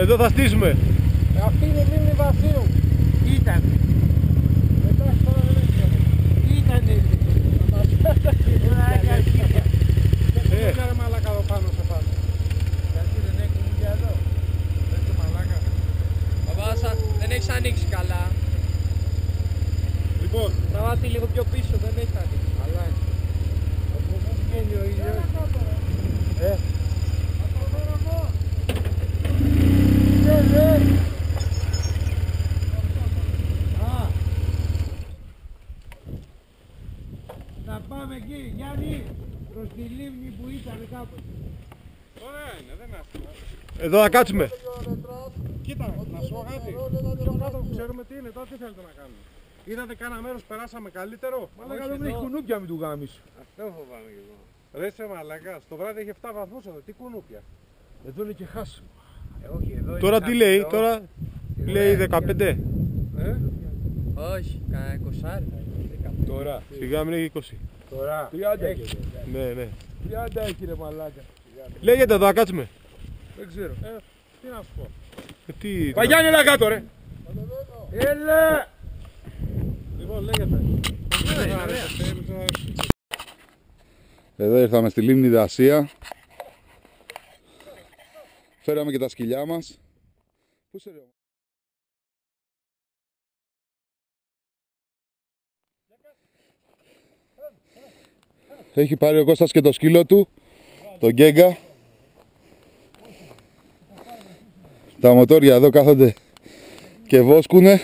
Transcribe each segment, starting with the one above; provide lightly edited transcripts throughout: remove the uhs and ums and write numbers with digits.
Εδώ θα στήσουμε. Αυτή είναι η λίμνη Βασίου. Ήταν. Μετά τώρα δεν ήταν. Ήτανε. Δεν είναι μαλάκα εδώ πάνω σε πάνω. Γιατί δεν έχει για εδώ. Δεν είναι μαλάκα. Παπάσα, δεν έχεις ανοίξει καλά. Λοιπόν, Τραβάτε λίγο πιο πίσω, δεν έχεις ανοίξει. Αλλά από πού βγαίνει ο ήλιος. Να πάμε εκεί, Γιάννη, προς τη λίμνη που ήταν κάπου. ωραία είναι, δεν είναι άσχημα. Εδώ θα κάτσουμε. Κοίτα, να σου πω κάτι. Πιο κάτω ξέρουμε τι είναι, τώρα τι θέλετε να κάνουμε. Είδατε κάνα μέρος περάσαμε καλύτερο. Μαλάκα δεν έχει κουνούπια με του γάμις. Αυτό φοβάμαι και εγώ. Ρε σε μαλάκα, το βράδυ έχει 7 βαθμούς εδώ, τι κουνούπια. Εδώ είναι και χάσιμο. Όχι, εδώ Τώρα τι λέει, τώρα λέει 15. Όχι, κανένα 20. Τώρα. Σιγά μην έχει 20. Τώρα. 30 έχει. Ναι, ναι. 30 έχει ρε μαλάκα. Λέγεται εδώ, θα κάτσουμε. Δεν ξέρω. Τι να σου πω. Τι... Παγιάννη έλα κάτω ρε. Έλα. Λοιπόν λέγεται. Εδώ ήρθαμε στη λίμνη Δασία. Φέραμε και τα σκυλιά μας. Πού είσαι ρε? Έχει πάρει ο Κώστας και το σκύλο του, τον Γκέγκα. Τα μοτόρια εδώ κάθονται και βόσκουνε.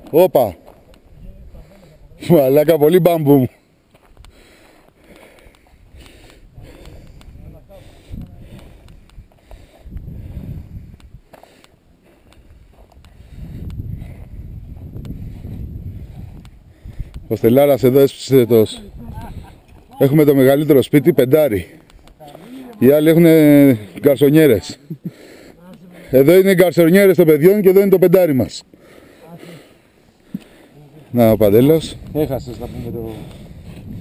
Όπα! Μαλάκα, πολύ μπαμπούμ. Ο Στελάρας εδώ έσπισε το... Έχουμε το μεγαλύτερο σπίτι, πεντάρι. Οι άλλοι έχουν γκαρσονιέρες. Εδώ είναι οι γκαρσονιέρες των παιδιών και εδώ είναι το πεντάρι μας. Να ο Παντέλος. Έχασες να πούμε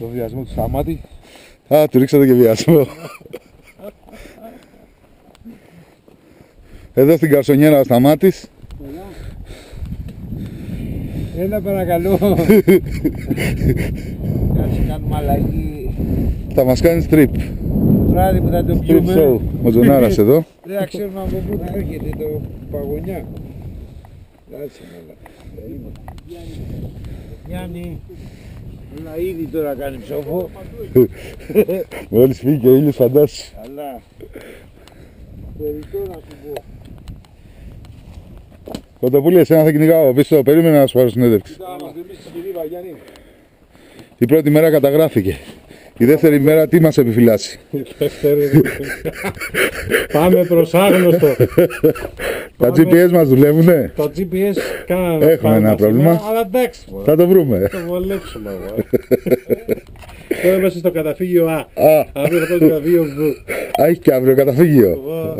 το βιασμό του Σταμάτη. Α, του ρίξατε και βιασμό. Εδώ στην καρσονιέρα ο Σταμάτης. Έλα παρακαλώ. Κάτσε κάνουμε αλλαγή. Θα μας κάνει strip. Το βράδυ που θα το Strip πιούμε. show. Ο Τζονάρας εδώ. Δεν θα ξέρουμε από πού θα έρχεται το παγωνιά. Κάτσε μαλά. Γιάννη. Αλλά ήδη τώρα κάνει ψόφο. Μόλις φύγει και ο ήλιος φαντάσου. Αλλά. Περιττό να σου πω. Κοντοπούλη, εσένα θα κυνηγάω πίσω. Περίμενα να σου πάρω συνέντευξη. Κοίτα να μας δημιουργήσει τη ρήβα, Γιάννη. Η πρώτη μέρα καταγράφηκε. Η δεύτερη μέρα τι μας επιφυλάσσει? Πάμε προς άγνωστο. Τα GPS μας δουλεύουνε. Το GPS κάναμε. Έχουμε ένα πρόβλημα. Αλλά εντάξει. Θα το βρούμε. Το βολέψουμε. Τώρα είμαστε στο καταφύγιο Α. Α, Αύριο θα πάμε στο καταφύγιο Β. έχει και αύριο καταφύγιο.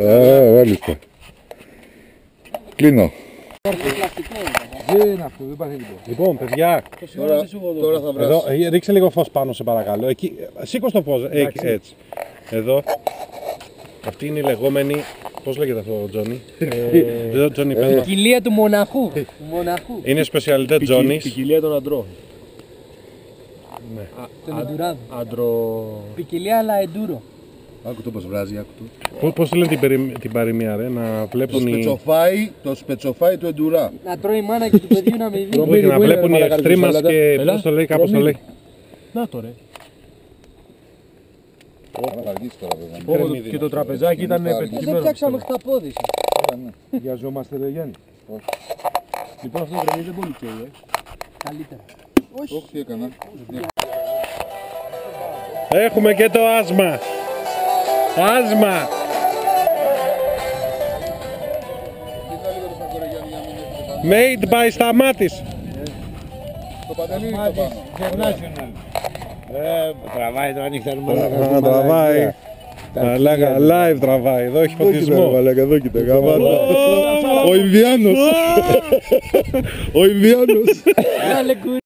Α, μάλιστα. Κλείνω. Δεν είναι αυτό, δεν υπάρχει τίποτα. Λοιπόν, παιδιά, Τώρα θα εδώ, ρίξε λίγο φως πάνω σε παρακαλώ. Εκεί, σήκω το φως, έτσι. Εδώ. Αυτή είναι η λεγόμενη, πώς λέγεται αυτό, Τζόνι? Τζόνι, πες μας. Ποικιλία του μοναχού. Είναι σπεσιαλιτέ Τζόνις. Ποικιλία των αντρών. Τον εντουράδο. Άντρο... Ποικιλία αλλά εντούρο. Άκου το πως βράζει, άκου το. Πώς λένε την παροιμία ρε, να βλέπουν οι... Το σπετσοφάι του εντουρά. Να τρώει η μάνα και του παιδιού να μην δει. Όχι, να βλέπουν οι εχθροί μας και πώς το λέει, κάπως το λέει. Να το ρε. Θα αργήσει τώρα βέβαια. Και το τραπεζάκι ήταν Δεν πετυχημένο. φτιάξαμε χταπόδι. Βιαζόμαστε ρε Γιάννη. Λοιπόν αυτό βρεμίζει δεν πολύ καίει. Καλύτερα. Όχι, τι έκανα. Έχουμε και το άσμα. Άσμα. Made by Σταμάτης. Το Παντελή είναι το πάνω. Τραβάει το ανοιχτά. Τραβάει. Μαλάκα, live τραβάει. Εδώ έχει φωτισμό. Μαλάκα, εδώ κοίτα, γαμάτα. Ο Ινδιάνος. Ο Ινδιάνος.